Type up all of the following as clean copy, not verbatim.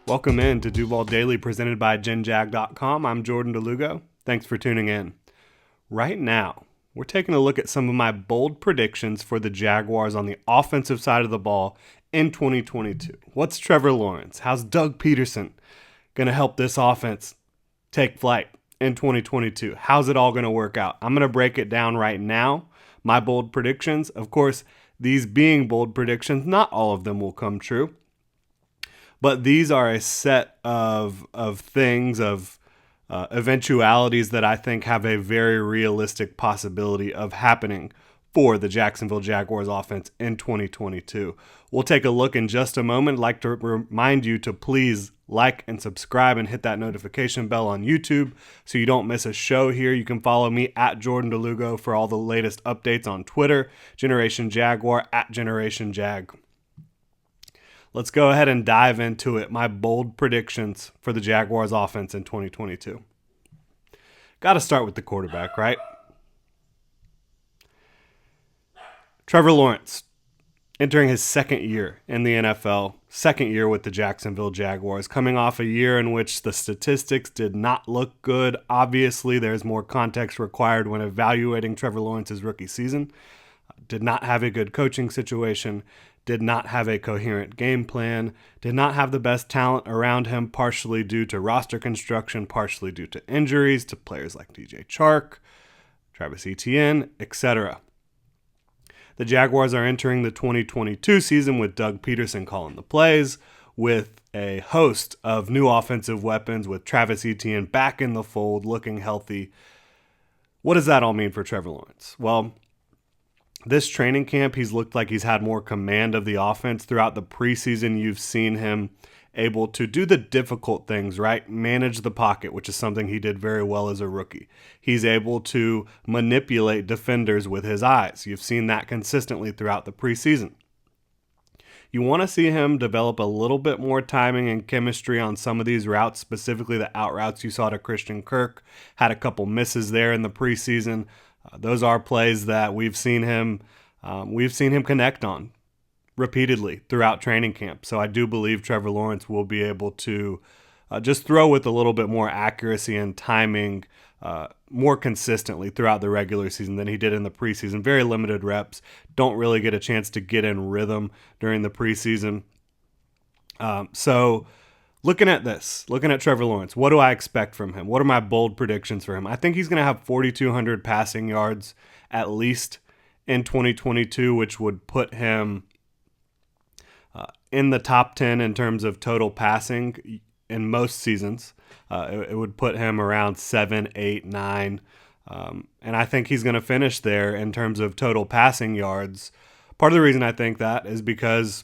Welcome in to Duval Daily presented by GenJag.com. I'm Jordan Lugo. Thanks for tuning in. Right now, we're taking a look at some of my bold predictions for the Jaguars on the offensive side of the ball in 2022. What's Trevor Lawrence? How's Doug Peterson going to help this offense take flight in 2022? How's it all going to work out? I'm going to break it down right now. My bold predictions, of course, these being bold predictions, not all of them will come true. But these are a set of things, eventualities that I think have a very realistic possibility of happening for the Jacksonville Jaguars offense in 2022. We'll take a look in just a moment. I'd like to remind you to please like and subscribe and hit that notification bell on YouTube so you don't miss a show here. You can follow me at Jordan DeLugo for all the latest updates on Twitter, Generation Jaguar at Generation Jag. Let's go ahead and dive into it. My bold predictions for the Jaguars offense in 2022. Got to start with the quarterback, right? Trevor Lawrence, entering his second year in the NFL, second year with the Jacksonville Jaguars, coming off a year in which the statistics did not look good. Obviously, there's more context required when evaluating Trevor Lawrence's rookie season. Did not have a good coaching situation, did not have a coherent game plan, did not have the best talent around him, partially due to roster construction, partially due to injuries to players like DJ Chark, Travis Etienne, etc. The Jaguars are entering the 2022 season with Doug Peterson calling the plays, with a host of new offensive weapons, with Travis Etienne back in the fold, looking healthy. What does that all mean for Trevor Lawrence? Well, this training camp, he's looked like he's had more command of the offense. Throughout the preseason, you've seen him able to do the difficult things, right? Manage the pocket, which is something he did very well as a rookie. He's able to manipulate defenders with his eyes. You've seen that consistently throughout the preseason. You want to see him develop a little bit more timing and chemistry on some of these routes, specifically the out routes you saw to Christian Kirk. Had a couple misses there in the preseason. Those are plays that we've seen him connect on repeatedly throughout training camp. So I do believe Trevor Lawrence will be able to just throw with a little bit more accuracy and timing more consistently throughout the regular season than he did in the preseason. Very limited reps. Don't really get a chance to get in rhythm during the preseason. So looking at Trevor Lawrence, what do I expect from him? What are my bold predictions for him? I think he's going to have 4,200 passing yards at least in 2022, which would put him in the top 10 in terms of total passing in most seasons. It would put him around 7, 8, 9. And I think he's going to finish there in terms of total passing yards. Part of the reason I think that is because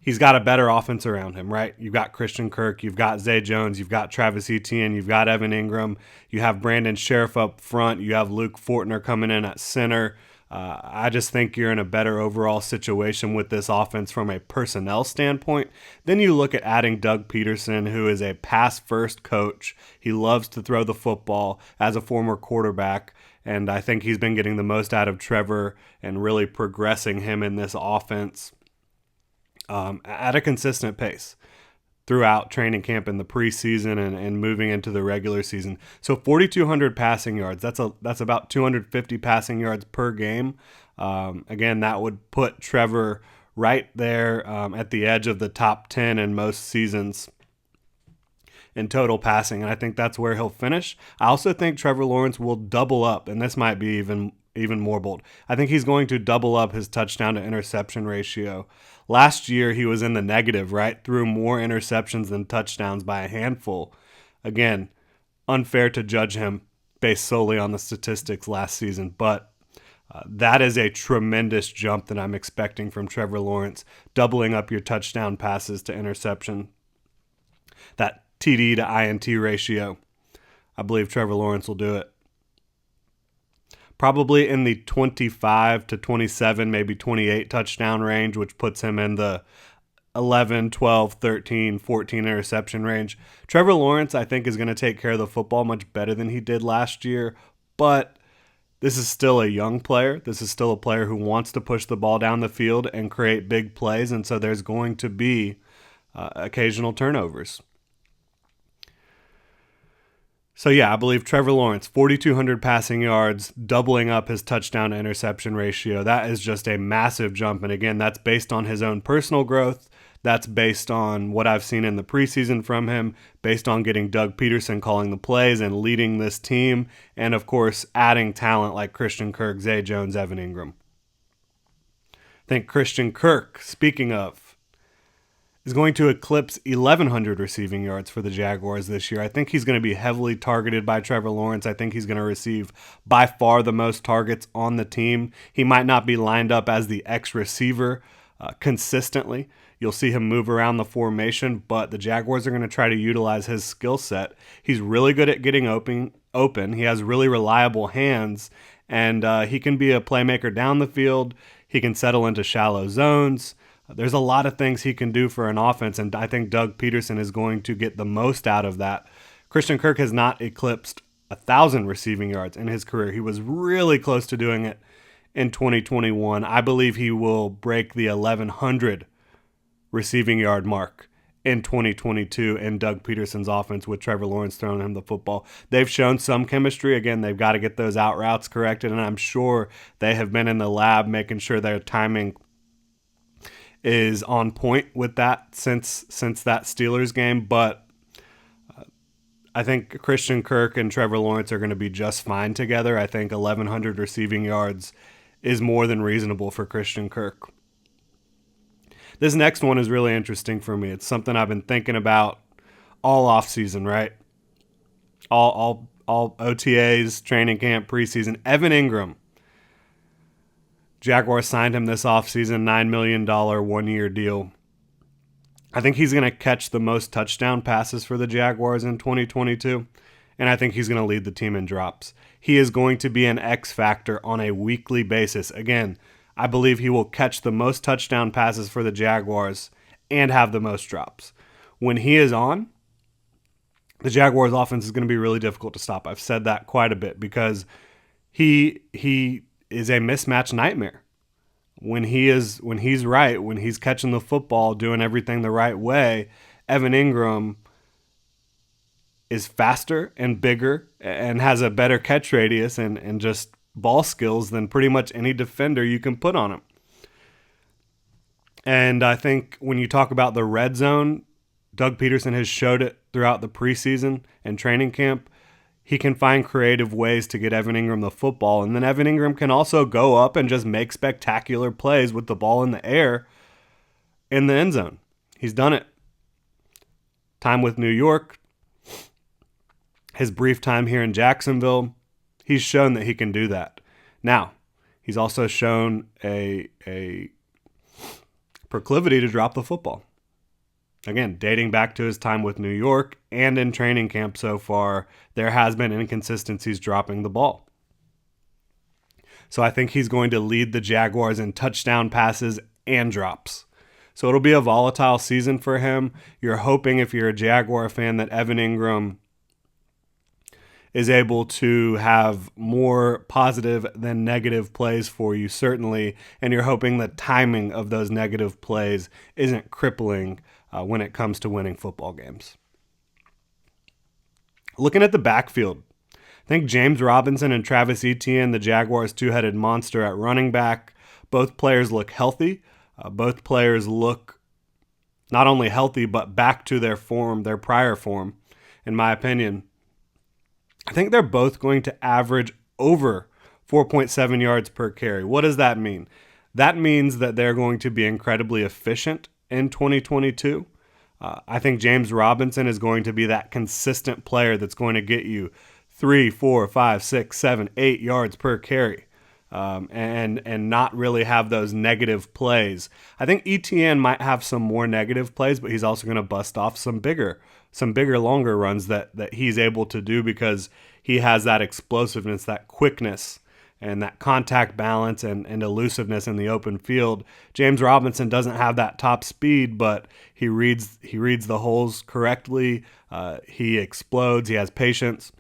he's got a better offense around him, right? You've got Christian Kirk, you've got Zay Jones, you've got Travis Etienne, you've got Evan Engram, you have Brandon Sheriff up front, you have Luke Fortner coming in at center. I just think you're in a better overall situation with this offense from a personnel standpoint. Then you look at adding Doug Peterson, who is a pass-first coach. He loves to throw the football as a former quarterback, and I think he's been getting the most out of Trevor and really progressing him in this offense at a consistent pace throughout training camp in the preseason and moving into the regular season. So 4,200 passing yards, that's about 250 passing yards per game. Again, that would put Trevor right there at the edge of the top 10 in most seasons in total passing, and I think that's where he'll finish. I also think Trevor Lawrence will double up, and this might be even more bold. I think he's going to double up his touchdown to interception ratio. Last year, he was in the negative, right? Threw more interceptions than touchdowns by a handful. Again, unfair to judge him based solely on the statistics last season, but that is a tremendous jump that I'm expecting from Trevor Lawrence, doubling up your touchdown passes to interception. That TD to INT ratio, I believe Trevor Lawrence will do it. Probably in the 25 to 27, maybe 28 touchdown range, which puts him in the 11, 12, 13, 14 interception range. Trevor Lawrence, I think, is going to take care of the football much better than he did last year, but this is still a young player. This is still a player who wants to push the ball down the field and create big plays, and so there's going to be occasional turnovers. So yeah, I believe Trevor Lawrence, 4,200 passing yards, doubling up his touchdown to interception ratio. That is just a massive jump. And again, that's based on his own personal growth. That's based on what I've seen in the preseason from him, based on getting Doug Peterson calling the plays and leading this team, and of course, adding talent like Christian Kirk, Zay Jones, Evan Engram. I think Christian Kirk, speaking of, is going to eclipse 1,100 receiving yards for the Jaguars this year. I think he's going to be heavily targeted by Trevor Lawrence. I think he's going to receive by far the most targets on the team. He might not be lined up as the X receiver consistently. You'll see him move around the formation, but the Jaguars are going to try to utilize his skill set. He's really good at getting open. He has really reliable hands, and he can be a playmaker down the field. He can settle into shallow zones. There's a lot of things he can do for an offense, and I think Doug Peterson is going to get the most out of that. Christian Kirk has not eclipsed 1,000 receiving yards in his career. He was really close to doing it in 2021. I believe he will break the 1,100 receiving yard mark in 2022 in Doug Peterson's offense with Trevor Lawrence throwing him the football. They've shown some chemistry. Again, they've got to get those out routes corrected, and I'm sure they have been in the lab making sure their timing is on point with that since that Steelers game. But I think Christian Kirk and Trevor Lawrence are going to be just fine together. I think 1,100 receiving yards is more than reasonable for Christian Kirk. This next one is really interesting for me. It's something I've been thinking about all offseason, right? All OTAs, training camp, preseason. Evan Engram. Jaguars signed him this offseason, $9 million one-year deal. I think he's going to catch the most touchdown passes for the Jaguars in 2022, and I think he's going to lead the team in drops. He is going to be an X factor on a weekly basis. Again, I believe he will catch the most touchdown passes for the Jaguars and have the most drops. When he is on, the Jaguars' offense is going to be really difficult to stop. I've said that quite a bit because he is a mismatch nightmare. When he's right, when he's catching the football, doing everything the right way, Evan Engram is faster and bigger and has a better catch radius and just ball skills than pretty much any defender you can put on him. And I think when you talk about the red zone, Doug Peterson has showed it throughout the preseason and training camp. He can find creative ways to get Evan Engram the football, and then Evan Engram can also go up and just make spectacular plays with the ball in the air in the end zone. He's done it. Time with New York, his brief time here in Jacksonville, he's shown that he can do that. Now, he's also shown a proclivity to drop the football. Again, dating back to his time with New York and in training camp so far, there has been inconsistencies dropping the ball. So I think he's going to lead the Jaguars in touchdown passes and drops. So it'll be a volatile season for him. You're hoping, if you're a Jaguar fan, that Evan Engram is able to have more positive than negative plays for you, certainly. And you're hoping the timing of those negative plays isn't crippling when it comes to winning football games. Looking at the backfield, I think James Robinson and Travis Etienne, the Jaguars' two-headed monster at running back, both players look healthy. Both players look not only healthy, but back to their form, their prior form, in my opinion. I think they're both going to average over 4.7 yards per carry. What does that mean? That means that they're going to be incredibly efficient in 2022. I think James Robinson is going to be that consistent player that's going to get you 3, 4, 5, 6, 7, 8 yards per carry, and not really have those negative plays. I think Etienne might have some more negative plays, but he's also going to bust off some bigger, longer runs that he's able to do because he has that explosiveness, that quickness, and that contact balance and elusiveness in the open field. James Robinson doesn't have that top speed, but he reads the holes correctly. He explodes. He has patience,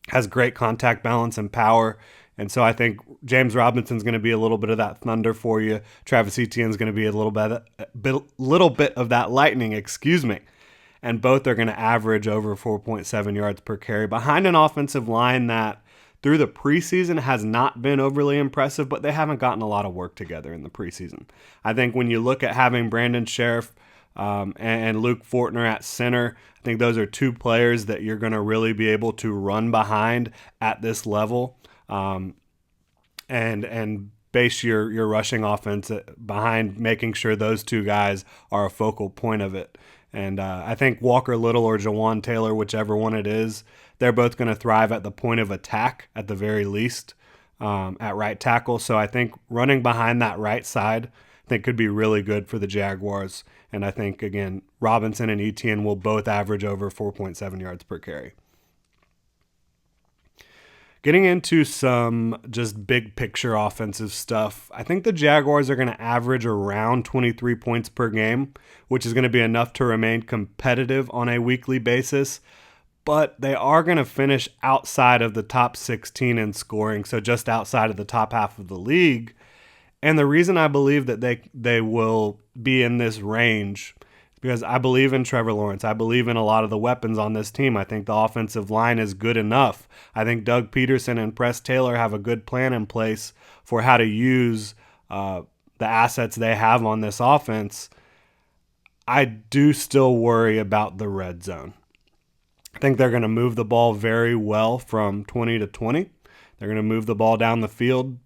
has great contact balance and power, And so I think James Robinson's going to be a little bit of that thunder for you. Travis Etienne's going to be a little bit of that lightning, excuse me. And both are going to average over 4.7 yards per carry behind an offensive line that through the preseason has not been overly impressive, but they haven't gotten a lot of work together in the preseason. I think when you look at having Brandon Sheriff and Luke Fortner at center, I think those are two players that you're going to really be able to run behind at this level, and base your rushing offense behind making sure those two guys are a focal point of it. And I think Walker Little or Jawan Taylor, whichever one it is, they're both going to thrive at the point of attack at the very least at right tackle. So I think running behind that right side, I think could be really good for the Jaguars. And I think, again, Robinson and Etienne will both average over 4.7 yards per carry. Getting into some just big picture offensive stuff, I think the Jaguars are going to average around 23 points per game, which is going to be enough to remain competitive on a weekly basis. But they are going to finish outside of the top 16 in scoring, so just outside of the top half of the league. And the reason I believe that they will be in this range is because I believe in Trevor Lawrence. I believe in a lot of the weapons on this team. I think the offensive line is good enough. I think Doug Peterson and Press Taylor have a good plan in place for how to use the assets they have on this offense. I do still worry about the red zone. I think they're going to move the ball very well from 20 to 20. They're going to move the ball down the field.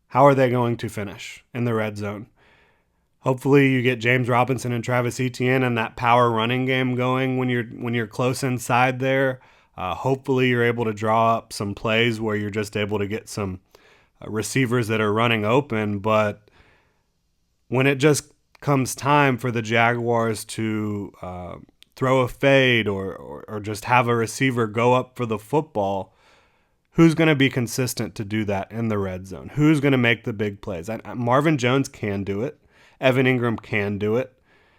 How are they going to finish in the red zone? Hopefully you get James Robinson and Travis Etienne and that power running game going when you're close inside there. Hopefully you're able to draw up some plays where you're just able to get some receivers that are running open. But when it just comes time for the Jaguars to throw a fade or just have a receiver go up for the football, who's going to be consistent to do that in the red zone? Who's going to make the big plays? Marvin Jones can do it. Evan Engram can do it.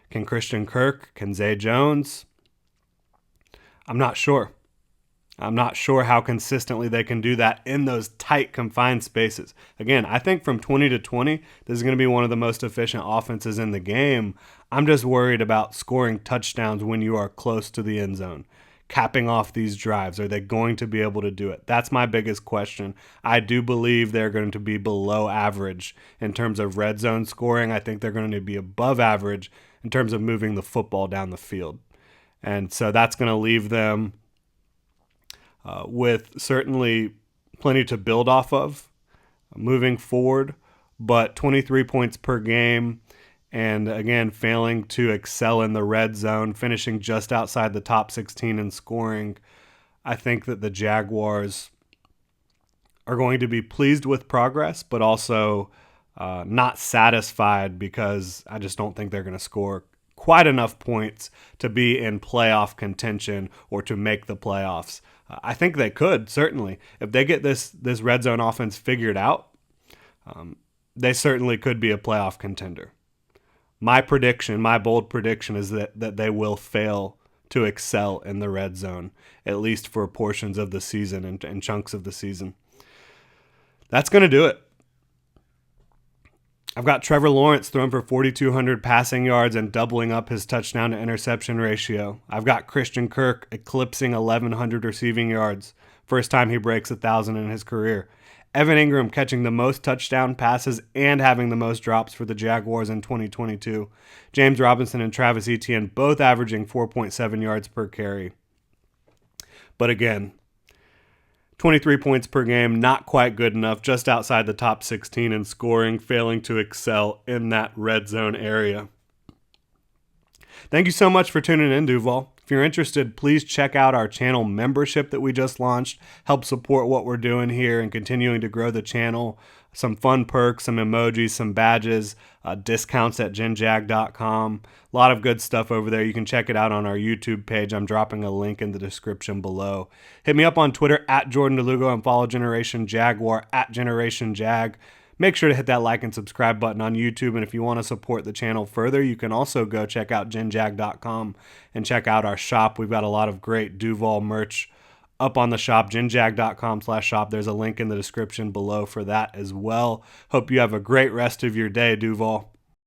Can Christian Kirk? Can Zay Jones? I'm not sure. I'm not sure how consistently they can do that in those tight, confined spaces. Again, I think from 20 to 20, this is going to be one of the most efficient offenses in the game. I'm just worried about scoring touchdowns when you are close to the end zone. Capping off these drives. Are they going to be able to do it? That's my biggest question. I do believe they're going to be below average in terms of red zone scoring. I think they're going to be above average in terms of moving the football down the field. And so that's going to leave them with certainly plenty to build off of moving forward, but 23 points per game. And again, failing to excel in the red zone, finishing just outside the top 16 in scoring. I think that the Jaguars are going to be pleased with progress, but also not satisfied because I just don't think they're going to score quite enough points to be in playoff contention or to make the playoffs. I think they could, certainly. If they get this red zone offense figured out, they certainly could be a playoff contender. My bold prediction is that they will fail to excel in the red zone, at least for portions of the season and chunks of the season. That's going to do it. I've got Trevor Lawrence throwing for 4,200 passing yards and doubling up his touchdown to interception ratio. I've got Christian Kirk eclipsing 1,100 receiving yards. First time he breaks 1,000 in his career. Evan Engram catching the most touchdown passes and having the most drops for the Jaguars in 2022. James Robinson and Travis Etienne both averaging 4.7 yards per carry. But again, 23 points per game, not quite good enough, just outside the top 16 in scoring, failing to excel in that red zone area. Thank you so much for tuning in, Duval. If you're interested, please check out our channel membership that we just launched. Help support what we're doing here and continuing to grow the channel. Some fun perks, some emojis, some badges, discounts at genjag.com. A lot of good stuff over there. You can check it out on our YouTube page. I'm dropping a link in the description below. Hit me up on Twitter at Jordan DeLugo and follow Generation Jaguar at Generation Jag. Make sure to hit that like and subscribe button on YouTube. And if you want to support the channel further, you can also go check out genjag.com and check out our shop. We've got a lot of great Duval merch up on the shop, ginjag.com/shop. There's a link in the description below for that as well. Hope you have a great rest of your day, Duval.